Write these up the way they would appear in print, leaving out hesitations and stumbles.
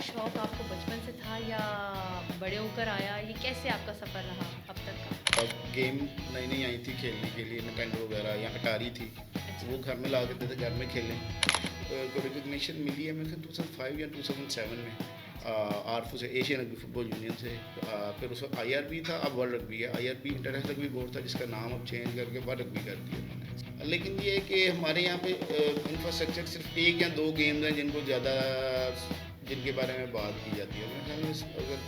शौक़ आपको बचपन से था या बड़े होकर आया? ये कैसे आपका सफ़र रहा अब तक का? गेम नई नई आई थी खेलने के लिए, निंटेंडो वगैरह या अटारी थी, तो अच्छा। वो घर में ला के देते, घर में खेलें। को रिकग्निशन मिली है मेरे ख्याल 2005 या 2007 में, आरफू से, एशियन रग्बी फुटबॉल यूनियन से। फिर उस वक्त IRB था, अब वर्ल्ड रग्बी है। IRB इंटरनेशनल रग्बी बोर्ड था, जिसका नाम अब चेंज करके वर्ल्ड रग्बी कर दिया उन्होंने। लेकिन ये है कि हमारे यहाँ पे इंफ्रास्ट्रक्चर सिर्फ एक या दो गेम्स हैं जिनको ज़्यादा, जिनके बारे में बात की जाती है। मेरे ख्याल में अगर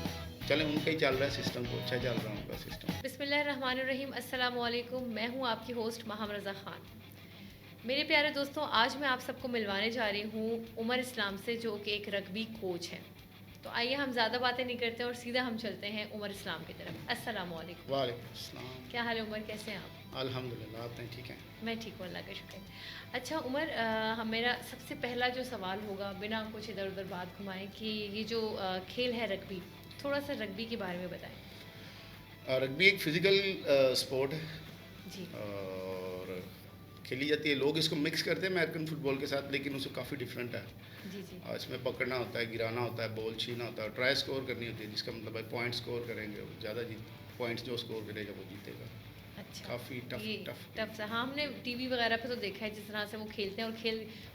चलें, उनका ही चल रहा है सिस्टम, तो अच्छा चल रहा है उनका सिस्टम। बिस्मिल्लाहिर्रहमानिर्रहीम, अस्सलाम वालेकुम। मैं हूँ आपकी होस्ट माहम रज़ा ख़ान। मेरे प्यारे दोस्तों, आज मैं आप सबको मिलवाने जा रही हूँ उमर इस्लाम से, जो कि एक रग्बी कोच हैं। तो आइए हम ज़्यादा बातें नहीं करते और सीधा हम चलते हैं उमर इस्लाम की तरफ। अस्सलाम वालेकुम। वालेकुम अस्सलाम। क्या हाल है उमर, कैसे हैं आप? अल्हम्दुलिल्लाह, आप नहीं ठीक हैं? मैं ठीक हूँ, अल्लाह का शुक्र है। अच्छा उमर, मेरा सबसे पहला जो सवाल होगा, बिना कुछ इधर उधर बात घुमाए, कि ये जो खेल है रग्बी, थोड़ा सा रग्बी के बारे में बताएं। रग्बी एक फ़िज़िकल स्पोर्ट है जी और खेली जाती है। लोग इसको मिक्स करते हैं अमेरिकन फ़ुटबॉल के साथ, लेकिन उससे काफ़ी डिफरेंट है। जी जी। इसमें पकड़ना होता है, गिराना होता है, बॉल छीना होता है, ट्राई स्कोर करनी होती है, जिसका मतलब है पॉइंट स्कोर करेंगे, ज़्यादा जीत पॉइंट्स जो स्कोर करेगा वो जीतेगा। अच्छा। काफ़ी टफ ये टफ टफ सा, हाँ, हमने टीवी वगैरह पे तो देखा है जिस तरह से वो खेलते हैं, और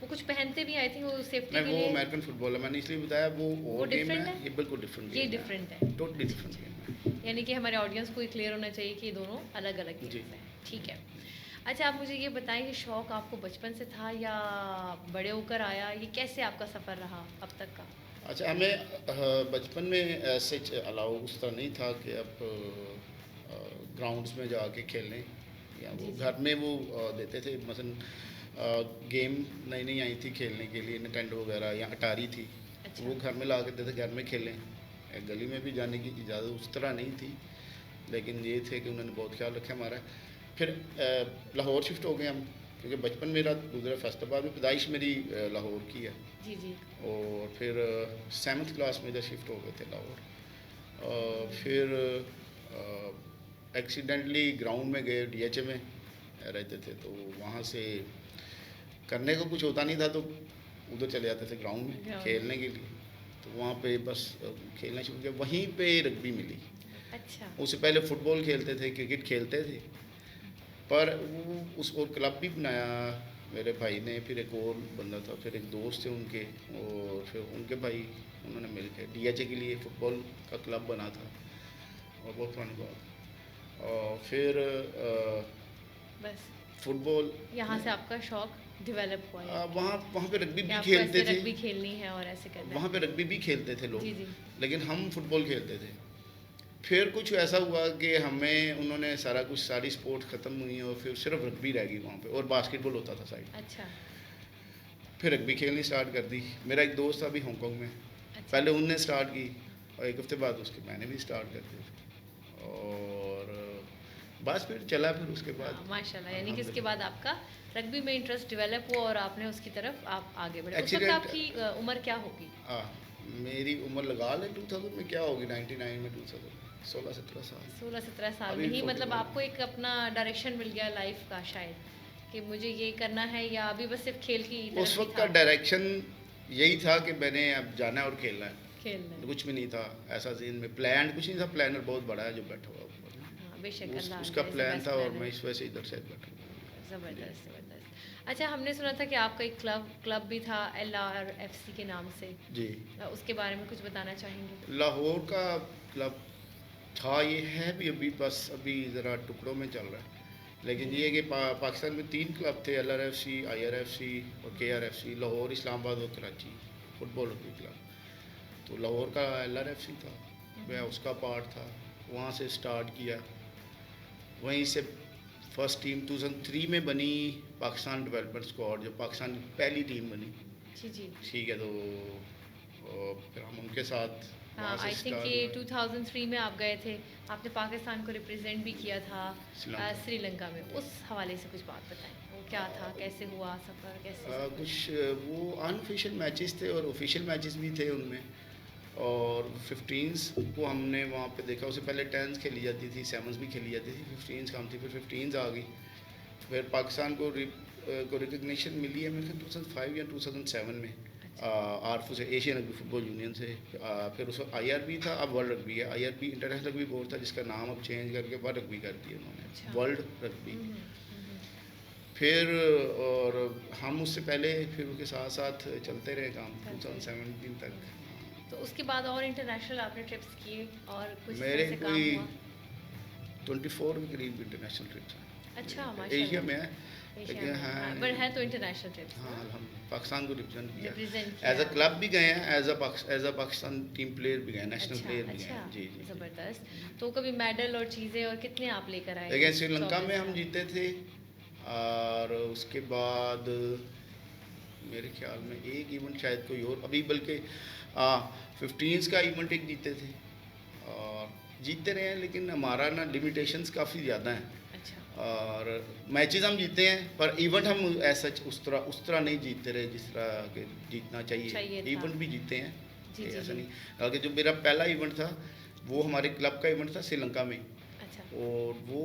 वो कुछ पहनते भी, आई थिंक, वो सेफ्टी नहीं, के वो लिए। अमेरिकन फ़ुटबॉल है, मैंने इसलिए बताया वो वो और गेम डिफरेंट है, है, ये बिल्कुल डिफरेंट ये गेम है, डिफरेंट है। टोटली अच्छा डिफरेंट अच्छा। गेम है। यानी कि हमारे ऑडियंस को ये क्लियर होना चाहिए कि ये दोनों अलग अलग जी गेम्स हैं। ठीक है। अच्छा, आप मुझे ये बताएं कि शौक़ आपको बचपन से था या बड़े होकर आया? ये कैसे आपका सफ़र रहा अब तक का? अच्छा, हमें बचपन में ऐसे अलाउ उस तरह नहीं था कि अब ग्राउंड्स में जाके खेलें, या वो जी जी। घर में वो देते थे। मसलन गेम नई नई आई थी खेलने के लिए, निंटेंडो वगैरह या अटारी थी, तो अच्छा। वो घर में ला के देते, घर में खेलें। गली में भी जाने की इजाज़त उस तरह नहीं थी, लेकिन ये थे कि उन्होंने बहुत ख्याल रखा हमारा। फिर लाहौर शिफ्ट हो गए हम, क्योंकि बचपन मेरा गुजरा फैसलाबाद में, पैदाइश मेरी लाहौर की है। जी जी। और फिर 7th क्लास में इधर शिफ्ट हो गए थे लाहौर। फिर एक्सीडेंटली ग्राउंड में गए, DHA में रहते थे, तो वहाँ से करने को कुछ होता नहीं था, तो उधर चले जाते थे ग्राउंड में ग्राउंड खेलने के लिए। तो वहाँ पे बस खेलना शुरू किया, वहीं पे रग्बी मिली। अच्छा। उससे पहले फुटबॉल खेलते थे, क्रिकेट खेलते थे, पर वो उस और क्लब भी बनाया मेरे भाई ने, फिर एक और बंदा था, फिर एक दोस्त थे उनके, और फिर उनके भाई, उन्होंने मिल के DHA के लिए फ़ुटबॉल का क्लब बना था, और बहुत पुरानी बात। और फिर बस फुटबॉल यहाँ से आपका शौक़ डेवलप हुआ, यानी वहाँ वहाँ पे रग्बी कि भी आपको खेलते ऐसे थे। रग्बी खेलनी है और ऐसे करना वहाँ है। पे रग्बी भी खेलते थे लोग, जी जी। लेकिन हम फुटबॉल खेलते थे। फिर कुछ ऐसा हुआ कि हमें उन्होंने सारी स्पोर्ट्स ख़त्म हुई, और फिर सिर्फ रग्बी रह गई वहाँ पे, और बास्केटबॉल होता था साइड। अच्छा फिर रग्बी खेलनी स्टार्ट कर दी। मेरा एक दोस्त था अभी हांगकॉन्ग में, अच्छा। पहले उनने स्टार्ट की, और एक हफ्ते बाद उसके मैंने भी स्टार्ट कर दी, और बस फिर चला, फिर उसके हाँ बाद माशाल्लाह, यानी कि इसके अल्हम्दुलिल्लाह। बाद आपका रग्बी में इंटरेस्ट डेवलप हुआ और आपने उसकी तरफ आप आगे बढ़े। उस वक्त एक्सीडेंट, आपकी उम्र क्या होगी? हाँ, मेरी उम्र लगा ले 2000 में क्या होगी, 99 में, 2000 16-17 साल। 16-17 साल में अभी ही, मतलब 41। आपको एक अपना डायरेक्शन मिल गया लाइफ का शायद, कि मुझे ये करना है, या अभी बस सिर्फ खेल की उस तरफ ही वक्त का था? डायरेक्शन यही था कि मैंने अब जाना है और खेलना है, खेलना है। कुछ भी नहीं था ऐसा सीन में, प्लान कुछ नहीं था। प्लानर बहुत बड़ा है जो बैठा हुआ ऊपर, हाँ बेशक, अल्लाह उसका अल्लाह इज़ द प्लान बेस्ट था, और प्लानर। मैं इस वजह से इधर से बैठा हुआ। ज़बरदस्त ज़बरदस्त। अच्छा, हमने सुना था कि आपका एक क्लब भी था LRFC के नाम से, जी, उसके बारे में कुछ बताना चाहेंगे? लाहौर का क्लब था, ये है भी अभी, बस अभी ज़रा टुकड़ों में चल रहा है। लेकिन जी ये है कि पाकिस्तान में 3 क्लब थे, LRFC, IRFC और KRFC, लाहौर, इस्लामाबाद और कराची फुटबॉल क्लब। तो लाहौर का LRFC था, मैं उसका पार्ट था, वहाँ से स्टार्ट किया। वहीं से फर्स्ट टीम 2003 में बनी पाकिस्तान डेवलपमेंट स्क्वाड, जो पाकिस्तान की पहली टीम बनी। जी जी। ठीक है, तो फिर हम उनके साथ हाँ, वहाँ से आई थिंक स्टार्ट ये हुआ 2003 में आप गए थे, आपने पाकिस्तान को रिप्रेजेंट भी किया था श्रीलंका। श्रीलंका में। उस हवाले से कुछ बात बताएं, वो क्या था, कैसे हुआ सफ़र, कैसे सब कुछ? कुछ वो अनऑफिशियल मैचेस थे और ऑफिशियल मैचेस भी थे उनमें, और 15s को हमने वहाँ पे देखा। उससे पहले 10s खेली जाती थी, 7s भी खेली जाती थी, 15s कम थी, फिर 15s आ गई। फिर पाकिस्तान को रिकग्निशन मिली है मेरे ख्याल 2005 या 2007 में, आरफू से, एशियन रग्बी फुटबॉल यूनियन से। फिर उस आईआरबी था, अब वर्ल्ड रग्बी है। आईआरबी इंटरनेशनल रग्बी बोर्ड था, जिसका नाम अब चेंज करके वर्ल्ड रग्बी कर दिया उन्होंने, अच्छा। World rugby. हम्म। फिर और हम उससे पहले फिर उसके साथ साथ चलते रहे काम चलते रहे। 2017 तक। तो उसके बाद और इंटरनेशनल आपने ट्रिप्स किए और कुछ इस मेरे तरह से काम कोई हुआ? 24 के करीब इंटरनेशनल ट्रिप्स हैं। अच्छा, एशिया माशाल्लाह। में है, एशिया लेकिन में, हाँ पर है तो इंटरनेशनल ट्रिप्स हाँ ना? हम पाकिस्तान को रिप्रेजेंट किया, रिप्रेजेंट एज अ किया। क्लब भी गए हैं, as a Pakistan team player भी गए, नेशनल अच्छा प्लेयर भी गए अच्छा, हैं। जी जी। ज़बरदस्त। तो कभी मेडल और चीज़ें और कितने आप लेकर आए? लेकिन श्रीलंका 24 में हम साल। जीते थे, और उसके बाद मेरे ख्याल में एक इवेंट शायद कोई और, अभी बल्कि 15s का इवेंट एक जीते थे, और जीतते रहे हैं, लेकिन हमारा ना लिमिटेशंस काफ़ी ज़्यादा हैं। अच्छा। और मैचेस हम जीते हैं, पर इवेंट हम ऐसा उस तरह नहीं जीतते रहे जिस तरह के जीतना चाहिए चाहिए। था। इवेंट भी जीते हैं, जी ये जी ऐसा जी। नहीं। हालांकि जो मेरा पहला इवेंट था वो हमारे क्लब का इवेंट था श्रीलंका में, अच्छा। और वो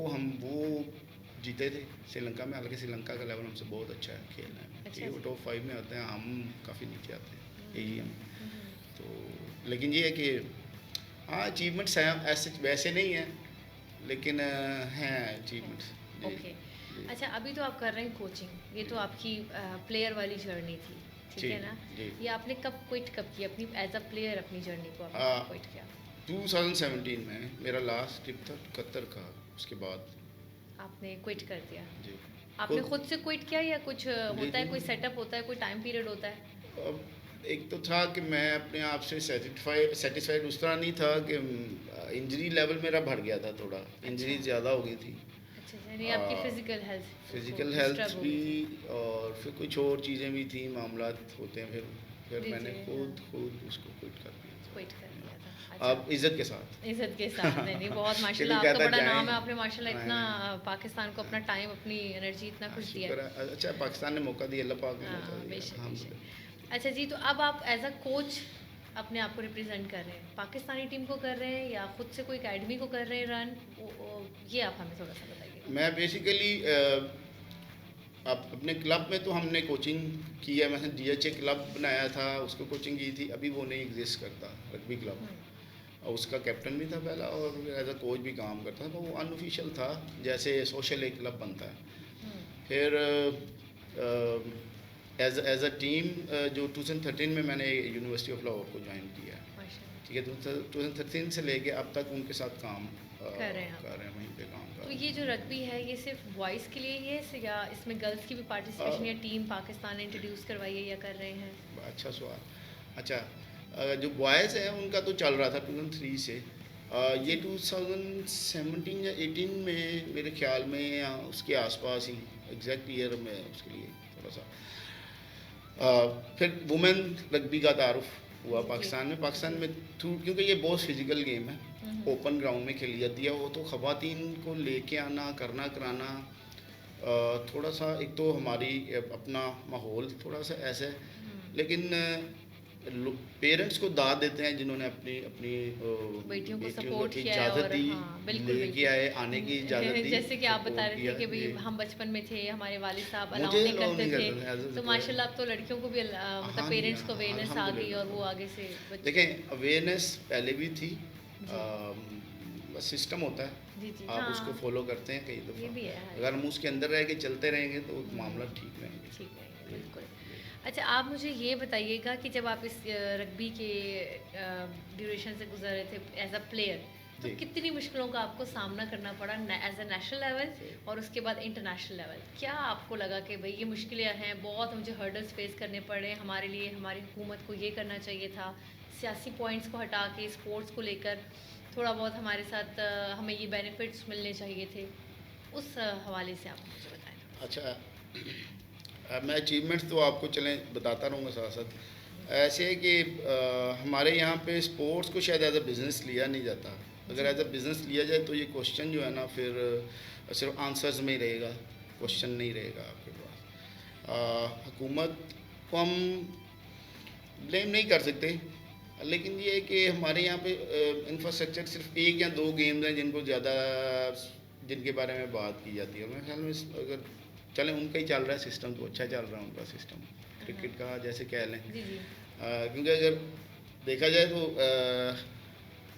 जीते थे श्रीलंका में। हालांकि श्रीलंका का लेवल हमसे बहुत अच्छा है खेलने में, अच्छा ठीक है, वो जी। टॉप 5 में आते हैं, हम काफ़ी नीचे आते हैं, यही हम। हम्म। तो लेकिन ये है कि हाँ, अचीवमेंट्स हैं, ऐसे वैसे नहीं हैं, लेकिन हैं अचीवमेंट्स। जी ओके। जी अच्छा, अभी तो आप कर रहे हैं कोचिंग, ये तो आपकी प्लेयर वाली जर्नी थी, ठीक जी है ना? जी। ये आपने कब क्विट कब किया अपनी एज अ प्लेयर, अपनी जर्नी को आपने आ, कब क्विट किया? 2017 में मेरा लास्ट ट्रिप था कतर का, उसके बाद आपने क्विट कर दिया? जी। आपने खुद से क्विट किया या कुछ जी होता है, जी। कोई सेटअप होता है, कोई टाइम पीरियड होता है? अब एक तो था कि मैं अपने आप से सेटिस्फाइड उस तरह नहीं था कि इंजरी लेवल मेरा बढ़ गया था, थोड़ा इंजरी अच्छा। ज़्यादा हो गई थी। अच्छा, यानी आपकी physical health physical health disturb हो भी, गई थी? और फिर कुछ और चीज़ें भी थी, मामला होते हैं। फिर जी मैंने जी, खुद उसको क्विट कर दिया क्विट कर दिया था। था। अच्छा। अब इज़्ज़त के साथ। इज़्ज़त के साथ, नहीं नहीं, बहुत कि माशाल्लाह, कोई आपका कहता बड़ा जाएं, नाम है, आपने माशाल्लाह इतना नहीं, पाकिस्तान को अपना टाइम, अपनी एनर्जी, इतना कुछ दिया शुक्र है। है। अच्छा, पाकिस्तान ने मौका दिया, अल्लाह पाक ने मौका हाँ, दिया, बेशक बेशक। अल्हम्दुलिल्लाह। अच्छा जी, तो अब आप एज अ कोच अपने आप को रिप्रेजेंट कर रहे हैं, पाकिस्तानी टीम को कर रहे हैं या खुद से कोई एकेडमी को कर रहे हैं रन, ये आप हमें थोड़ा सा बताइए। मैं बेसिकली अब अपने क्लब में तो हमने कोचिंग की है, मैंने डीएचए क्लब बनाया था, उसको कोचिंग की थी, अभी वो नहीं एग्जिस्ट करता रग्बी क्लब। हम्म। और उसका कैप्टन भी था पहला, और एज अ कोच भी काम करता था, तो वो अनऑफिशियल था, जैसे सोशल एक क्लब बनता है। हम्म। फिर एज अ टीम जो 2013 में मैंने यूनिवर्सिटी ऑफ लाहौर को ज्वाइन किया है, माशाल्लाह। ठीक है। 2013 से लेके अब तक उनके साथ काम कर रहे हैं आप? कर रहे हैं, वहीं पे काम कर तो रहे ये हैं। जो रग्बी है, ये सिर्फ बॉयज़ के लिए ही है या इसमें गर्ल्स की भी पार्टिसिपेशन, या टीम पाकिस्तान ने इंट्रोड्यूस करवाई है या कर रहे हैं? अच्छा सवाल। अच्छा, जो बॉयज़ हैं उनका तो चल रहा था 2003 से। ये 2017 या 18 में मेरे ख्याल में, या उसके आसपास ही, एग्जैक्ट ईयर में उसके लिए थोड़ा सा फिर वुमेन रग्बी का तारुफ हुआ जी, पाकिस्तान में। पाकिस्तान जी। में थ्रू, क्योंकि ये बहुत फिजिकल गेम है, हम्म। ओपन ग्राउंड में खेली जाती है, वो तो ख़वातीन को लेके आना, करना कराना, थोड़ा सा एक तो हमारी अपना माहौल थोड़ा सा ऐसा है, हम्म। लेकिन पेरेंट्स को दाद देते हैं जिन्होंने अपनी अपनी बेटियों को बेटियों सपोर्ट किया है, इजाज़त और दी, हाँ बिल्कुल लेके बिल्कुल। आए, आने की इजाज़त दी, जैसे कि आप बता सपोर्ट रहे थे किया कि भाई जी। हम बचपन में थे, हमारे वालिद साहब अलाउ मुझे नहीं allow करते नहीं थे, करते थे, as a तो boy। माशाल्लाह अब तो लड़कियों को भी मतलब हाँ जी, पेरेंट्स को हाँ, अवेयरनेस आ गई, और वो अल्हम्दुलिल्लाह। आगे से देखें, अवेयरनेस पहले भी थी, जी बस सिस्टम होता है, जी जी। आप हाँ, उसको फॉलो करते हैं कई ये दफ़ा। भी है, हाँ, अगर हम उसके अंदर रह के चलते रहेंगे तो हम्म, मामला ठीक रहेंगे। ठीक है, जी, बिल्कुल। जी। अच्छा, आप मुझे ये बताइएगा कि जब आप इस रग्बी के ड्यूरेशन से गुजर रहे थे एज अ प्लेयर, तो जी। कितनी मुश्किलों का आपको सामना करना पड़ा एज अ नेशनल लेवल और उसके बाद इंटरनेशनल लेवल? क्या आपको लगा कि भाई ये मुश्किलें हैं, बहुत मुझे हर्डल्स फेस करने पड़े हमारे लिए, हमारी हुकूमत को ये करना चाहिए था, सियासी पॉइंट्स को हटा के स्पोर्ट्स को लेकर थोड़ा बहुत हमारे साथ हमें ये बेनिफिट्स मिलने चाहिए थे, उस हवाले से आप मुझे बताएं थोड़ा अच्छा, मैं अचीवमेंट्स तो आपको चलें बताता रहूँगा साथ साथ। ऐसे है कि हमारे यहाँ पे स्पोर्ट्स को शायद एज अ बिज़नेस लिया नहीं जाता। अगर एज अ बिज़नेस लिया जाए तो ये क्वेश्चन जो है ना, फिर सिर्फ आंसर्स में ही रहेगा, क्वेश्चन नहीं रहेगा आपके पास। हुकूमत को हम ब्लेम नहीं कर सकते, लेकिन ये है कि हमारे यहाँ पे इंफ्रास्ट्रक्चर सिर्फ एक या दो गेम्स हैं जिनको ज़्यादा, जिनके बारे में बात की जाती है। मेरे ख्याल में अगर चलें, उनका ही चल रहा है सिस्टम, तो अच्छा चल रहा है उनका सिस्टम, क्रिकेट का जैसे कह लें। जी जी। क्योंकि अगर देखा जाए तो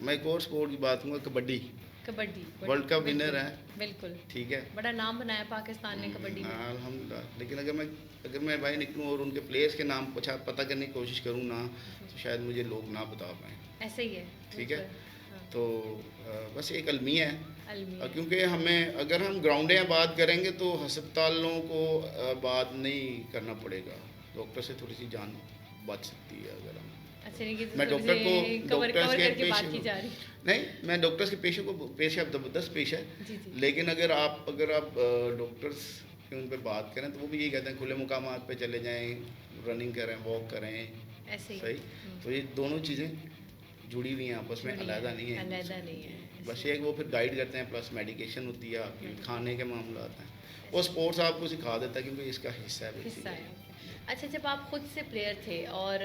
मैं एक और स्पोर्ट की बात करूँगा, कबड्डी। कबड्डी वर्ल्ड कप बिल्कुल विनर है, बिल्कुल। ठीक है। बड़ा नाम बनाया पाकिस्तान ने कबड्डी में। हाँ, अल्हम्दुलिल्लाह। लेकिन अगर मैं भाई निकलूँ और उनके प्लेयर्स के नाम पता करने की कोशिश करूँ ना, तो शायद मुझे लोग ना बता पाएँ, ऐसे ही है, ठीक है। बिल्कुल, हाँ, तो बस एक अलमिया है। अलमिया। क्योंकि अगर हम ग्राउंडें बात करेंगे तो अस्पतालों को बात नहीं करना पड़ेगा, डॉक्टर से थोड़ी सी जान बच सकती है। अगर हम अच्छा, नहीं कि मैं थोड़ी डॉक्टर को सी कवर डॉक्टर्स कवर के करके बात की पेशे जा रही। नहीं, मैं डॉक्टर्स के पेशे ज़बरदस्त पेश है। जी जी। लेकिन अगर आप डॉक्टर्स के उन पे बात करें तो वो भी यही कहते हैं खुले मुकामात पे चले जाएं, रनिंग करें, वॉक करें, ऐसे ही। सही। तो ये दोनों चीज़ें जुड़ी हुई हैं आपस में, जुड़ी अलहदा है, नहीं है, अलहदा नहीं है, बस ऐसे। ये है कि वो फिर गाइड करते हैं, प्लस मेडिकेशन होती है आपकी, खाने के मामला आते हैं, वो स्पोर्ट्स आपको सिखा देता है क्योंकि इसका हिस्सा है हिस्सा basically। है। अच्छा, जब आप खुद से प्लेयर थे और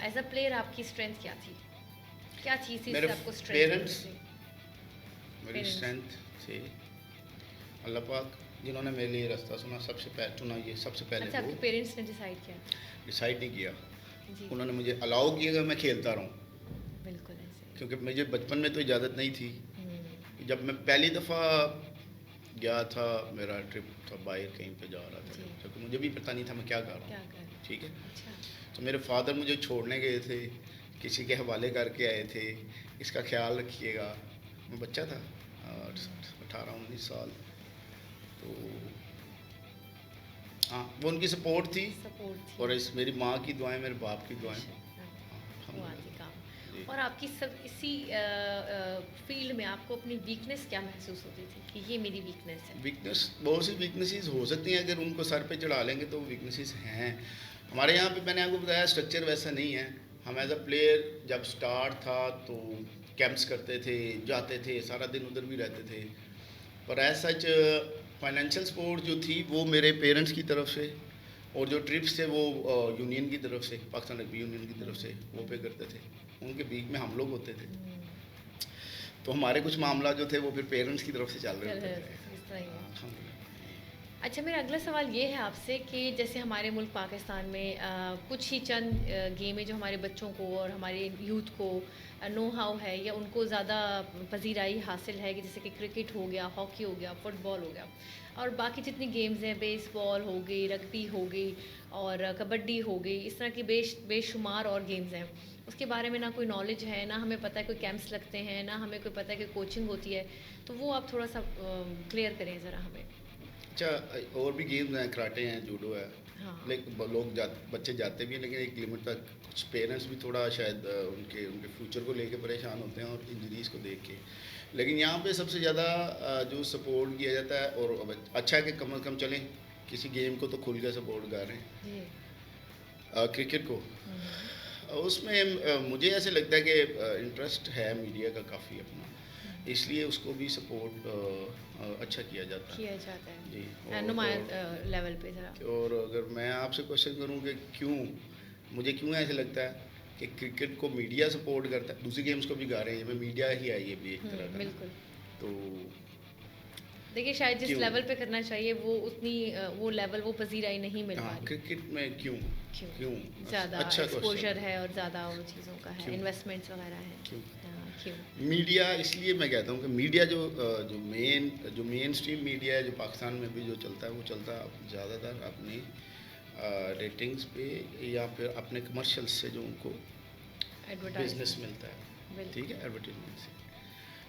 एज अ प्लेयर आपकी स्ट्रेंथ क्या थी? क्या चीज़ थी मेरे जिससे आपको स्ट्रेंथ पेरेंट्स, मिली? मेरी Parents। स्ट्रेंथ से अल्लाह पाक, जिन्होंने मेरे लिए रास्ता चुना, ये सबसे पहले अच्छा, वो आपके पेरेंट्स ने डिसाइड किया? डिसाइड नहीं किया, जी, उन्होंने मुझे अलाउ किया कि मैं खेलता रहूँ, बिल्कुल ऐसे। क्योंकि मुझे बचपन में तो इजाज़त नहीं थी। हम्म, जब मैं पहली दफ़ा गया था, मेरा ट्रिप था बाहर कहीं पे जा रहा था, जी। क्योंकि मुझे भी पता नहीं था मैं क्या कर रहा क्या हूँ, कर? ठीक है। अच्छा, तो मेरे फादर मुझे छोड़ने गए थे, किसी के हवाले करके आए थे, इसका ख्याल रखिएगा। मैं बच्चा था, 18-19 साल। तो हाँ, वो उनकी सपोर्ट थी, सपोर्ट थी। और इस मेरी माँ की दुआएं, मेरे बाप की दुआएं। अच्छा, हाँ, हाँ, वो आती अल्हम्दुलिल्लाह। काम। जी। और आपकी सब इसी फील्ड में आपको अपनी वीकनेस क्या महसूस होती थी कि ये मेरी वीकनेस है? वीकनेस, बहुत सी वीकनेसेस हो सकती हैं, अगर उनको सर पे चढ़ा लेंगे तो वीकनेसेस हैं। हमारे यहाँ पे मैंने आपको बताया स्ट्रक्चर वैसा नहीं है। हम एज अ प्लेयर जब स्टार्ट था तो कैंप्स करते थे, जाते थे, सारा दिन उधर भी रहते थे, पर एज सच फाइनेंशियल सपोर्ट जो थी वो मेरे पेरेंट्स की तरफ से, और जो ट्रिप्स थे वो यूनियन की तरफ से, पाकिस्तान रग्बी यूनियन की तरफ से वो पे करते थे। उनके बीच में हम लोग होते थे, तो हमारे कुछ मामला जो थे वो फिर पेरेंट्स की तरफ से चल रहे चल होते रहे थे। थे, इस तरह ही है। अल्हम्दुलिल्लाह। अच्छा, मेरा अगला सवाल ये है आपसे कि जैसे हमारे मुल्क पाकिस्तान में कुछ ही चंद गेमें जो हमारे बच्चों को और हमारे यूथ को नो हाउ है या उनको ज़्यादा पजीराई हासिल है, कि जैसे कि क्रिकेट हो गया, हॉकी हो गया, फुटबॉल हो गया, और बाकी जितनी गेम्स हैं, बेसबॉल हो गई, रग्बी हो गई और कबड्डी हो गई, इस तरह की बेशुमार और गेम्स हैं, उसके बारे में ना कोई नॉलेज है, ना हमें पता है कोई कैंप्स लगते हैं, ना हमें कोई पता है कि कोचिंग होती है। तो वो आप थोड़ा सा क्लियर करें ज़रा हमें। अच्छा, और भी गेम्स हैं, कराटे हैं, जूडो है, हाँ, लेकिन बच्चे जाते भी हैं, लेकिन एक लिमिट तक। कुछ पेरेंट्स भी थोड़ा शायद उनके उनके फ्यूचर को लेके परेशान होते हैं और इंजरीज को देख के। लेकिन यहाँ पे सबसे ज़्यादा जो सपोर्ट किया जाता है, और अच्छा है कि कम से कम चलें, किसी गेम को तो खुल के सपोर्ट कर रहे हैं। जी। क्रिकेट को, हम्म, उसमें मुझे ऐसे लगता है कि इंटरेस्ट है मीडिया का काफ़ी अपना, इसलिए उसको भी सपोर्ट अच्छा किया जाता है। किया जाता है जी। नुमाया लेवल पे ज़रा। और अगर मैं आपसे क्वेश्चन करूं कि मुझे क्यों ऐसे लगता है कि क्रिकेट को मीडिया सपोर्ट करता है, दूसरी गेम्स को भी गा रहे हैं, ये मीडिया ही आई है भी एक तरह का ना। बिल्कुल। तो देखिए, शायद जिस क्यों? लेवल पे करना चाहिए वो उतनी वो लेवल, वो पजीराई नहीं मिल पा हाँ, रही। क्रिकेट में क्यों क्यों? क्यों ज़्यादा अच्छा एक्सपोजर क्वेश्चन है और ज़्यादा वो चीज़ों का है, क्यों? इन्वेस्टमेंट्स वगैरह है। क्यों? हाँ, क्यों? मीडिया, इसलिए मैं कहता हूँ कि मीडिया जो मेन स्ट्रीम मीडिया है, जो पाकिस्तान में भी जो चलता है, वो चलता है ज़्यादातर अपनी रेटिंग्स पे या फिर अपने कमर्शियल्स से, जो उनको बिजनेस एडवर्टाइजमेंट। मिलता है, बिल्कुल। ठीक है, एडवर्टीजमेंट से।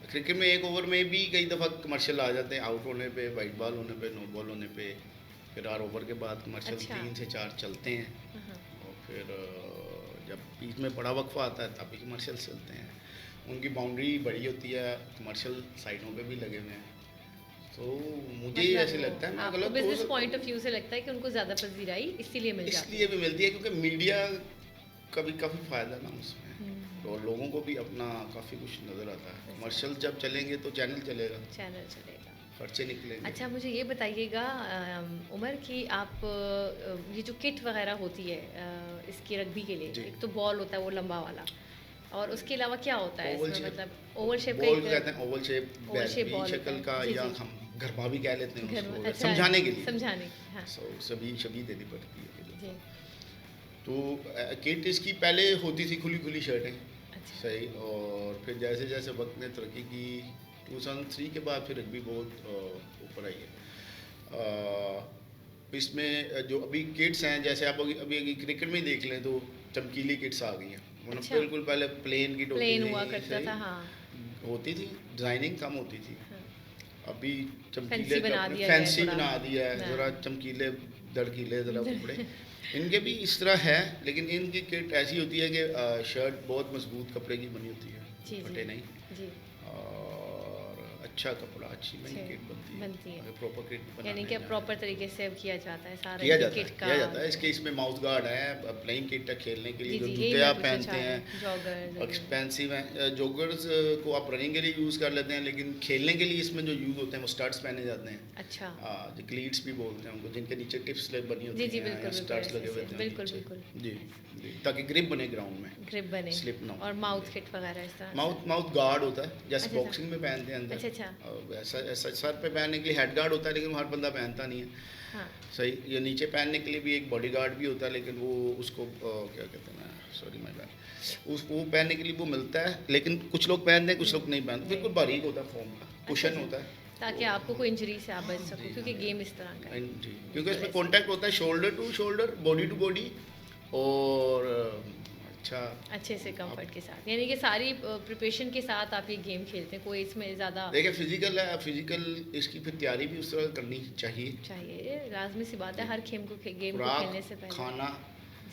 क्रिकेट में एक ओवर में भी कई दफ़ा कमर्शियल आ जाते हैं, आउट होने पे, वाइट बॉल होने पे, नो बॉल होने पे, फिर हर ओवर के बाद कमर्शियल अच्छा। 3 से 4 चलते हैं, हाँ, और फिर जब बीच में बड़ा वक्फा आता है तब भी कमर्शियल चलते हैं। उनकी बाउंड्री बड़ी होती है, कमर्शियल साइडों पे भी लगे हुए हैं। तो मुझे ऐसे लगता है, मैं आपको गलत हो बिजनेस सकता पॉइंट ऑफ हूँ, व्यू से लगता है कि उनको ज़्यादा पजीराई इसीलिए मिल जाती इसलिए भी मिलती है क्योंकि मीडिया का भी काफ़ी फ़ायदा ना उसमें, है। और लोगों को भी अपना काफ़ी कुछ नज़र आता है। कमर्शियल जब चलेंगे तो चैनल चलेगा, चैनल चलेगा। खर्चे निकलेंगे। अच्छा, मुझे ये बताइएगा उमर, कि आप ये जो किट वगैरह होती है इसकी रग्बी के लिए, जी। एक तो बॉल होता है वो लंबा वाला, और उसके अलावा क्या होता है ओवल इसमें, शेप, मतलब ओवल शेप बॉल को कहते हैं, ओवल शेप, ओवल शेप वी बॉल होता शक्ल है। का, जी, या जी। हम घरबा भी कह लेते हैं घर में, उसको, अच्छा, समझाने के लिए। समझाने की, हाँ। सो सभी देनी पड़ती है। जी। तो किट इसकी पहले होती थी खुली खुली शर्टें, अच्छा। सही, और फिर जैसे जैसे वक्त ने तरक्की की 2003 के बाद फिर रग्बी बहुत ऊपर आई है। इसमें जो अभी किट्स हैं, जैसे आप अभी अभी क्रिकेट में ही देख लें तो चमकीली किट्स आ गई हैं, मतलब अच्छा। बिल्कुल पहले प्लेन किट होती प्लेन थी, हुआ करता सही था, हाँ। होती थी, डिज़ाइनिंग कम होती थी। हाँ। अभी फैंसी चमकीले बना दिया गया है फैंसी थोड़ा। बना दिया है, हाँ। ज़रा चमकीले दड़कीले ज़रा कपड़े इनके भी इस तरह है, लेकिन इनकी किट ऐसी होती है कि शर्ट बहुत मजबूत कपड़े की बनी होती है, जी फटे जी नहीं, जी। और अच्छा कपड़ा, अच्छी बनी अच्छे किट बनती बनती है। अगर प्रॉपर किट यानी बनाने कि जाएं। प्रॉपर तरीके से अब किया जाता है सारा किया जाता है, किट का। किया जाता है। इसके इसमें माउथ गार्ड है, प्लेइंग किट है खेलने के लिए, जी जो जी, यही जूते मैं आप पूछना पहनते चाह रही हैं हूँ, जॉगर्स एक्सपेंसिव हैं। जॉगर्स को आप रनिंग के लिए यूज़ कर लेते हैं, लेकिन खेलने के लिए इसमें जो यूज़ होते हैं वो स्टड्स पहने जाते हैं। अच्छा। जो क्लीट्स भी बोलते हैं उनको, जिनके नीचे टिप्स बनी जी होती जी, हैं बिल्कुल या बिल्कुल स्टड्स लगे हुए ऐसे, होते हैं बिल्कुल नीचे। बिल्कुल। जी जी, ताकि ग्रिप बने ग्राउंड में, ग्रिप बने स्लिप ना हो। और माउथ किट वगैरह इस तरह से। माउथ गार्ड होता है, जैसे अच्छा, बॉक्सिंग में पहनते हैं अंदर। अच्छा अच्छा। और वैसा ऐसा सर पे पहनने के लिए हेड गार्ड होता है, लेकिन वो हर बंदा पहनता नहीं है, हाँ। सही। ये नीचे पहनने के लिए भी एक बॉडी गार्ड भी होता है, लेकिन वो उसको क्या कहते हैं ना, सॉरी माय बैड, उसको पहनने के लिए वो मिलता है, लेकिन कुछ लोग पहनते हैं, कुछ लोग नहीं पहनते। बिल्कुल बारीक होता है, फोम का कुशन अच्छा। होता है, ताकि आपको कोई इंजरी से आप बच सको, जी, क्योंकि हाँ। गेम इस तरह का है। जी, क्योंकि इसमें कांटेक्ट होता है shoulder to shoulder, body to body, और अच्छा अच्छे से कंफर्ट के साथ, यानी कि सारी प्रिपरेशन के साथ आप ये गेम खेलते हैं, कोई इसमें ज़्यादा देखिए फिजिकल है, फिजिकल इसकी फिर तैयारी भी उस तरह करनी चाहिए। चाहिए, लाजमी सी बात है हर गेम को खुराक, खेलने से पहले। खाना,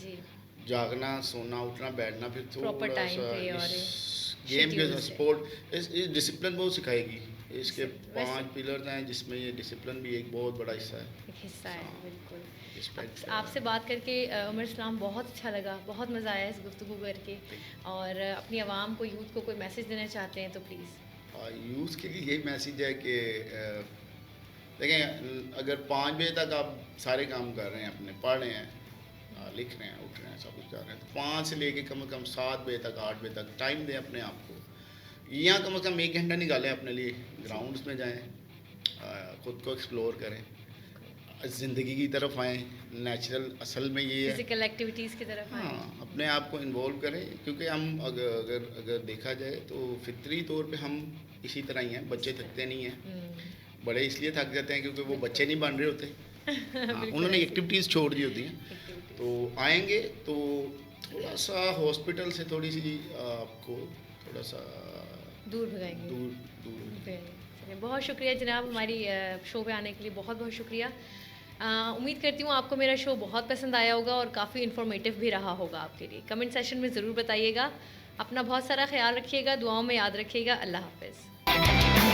जी। जागना, सोना, उठना, बैठना, फिर Proper थोड़ा time सा पे और इस गेम schedule के से। स्पोर्ट इस डिसिप्लिन बहुत सिखाएगी। इसके वैसे- 5 पिलर्स हैं, जिसमें ये डिसिप्लिन भी एक बहुत बड़ा हिस्सा है। एक हिस्सा है, हाँ। बिल्कुल। रिस्पेक्ट आपसे बात करके उमर इस्लाम बहुत अच्छा लगा, बहुत मज़ा आया इस गुफ्तगू करके। और अपनी आवाम को, यूथ को कोई मैसेज देना चाहते हैं तो प्लीज़। यूथ के लिए यही मैसेज है कि देखें, अगर 5 बजे तक आप सारे काम कर रहे हैं, अपने पढ़ रहे हैं, लिख रहे हैं, उठ रहे हैं, सब कुछ कर रहे हैं, तो 5 से लेके कम से कम 7 बजे तक, 8 बजे तक टाइम दें अपने आप को। यहाँ कम से कम 1 घंटा निकालें अपने लिए, ग्राउंड्स में जाएं, ख़ुद को एक्सप्लोर करें, ज़िंदगी की तरफ आएँ, नेचुरल असल में ये है। फिजिकल एक्टिविटीज़ की तरफ आएं। हाँ, अपने आप को इन्वॉल्व करें, क्योंकि हम अगर देखा जाए तो फितरी तौर पे हम इसी तरह ही हैं। बच्चे थकते नहीं हैं, बड़े इसलिए थक जाते हैं क्योंकि वो बच्चे नहीं बन रहे होते। हाँ, उन्होंने एक्टिविटीज़ छोड़ दी होती हैं, तो आएंगे तो थोड़ा सा हॉस्पिटल से थोड़ी सी आपको थोड़ा सा दूर भगाएंगे। दूर दूर चलिए, बहुत शुक्रिया जनाब, हमारी शो पे आने के लिए बहुत बहुत शुक्रिया। उम्मीद करती हूँ आपको मेरा शो बहुत पसंद आया होगा और काफ़ी इन्फॉर्मेटिव भी रहा होगा आपके लिए। कमेंट सेशन में ज़रूर बताइएगा। अपना बहुत सारा ख्याल रखिएगा, दुआओं में याद रखिएगा। अल्लाह हाफ़िज़।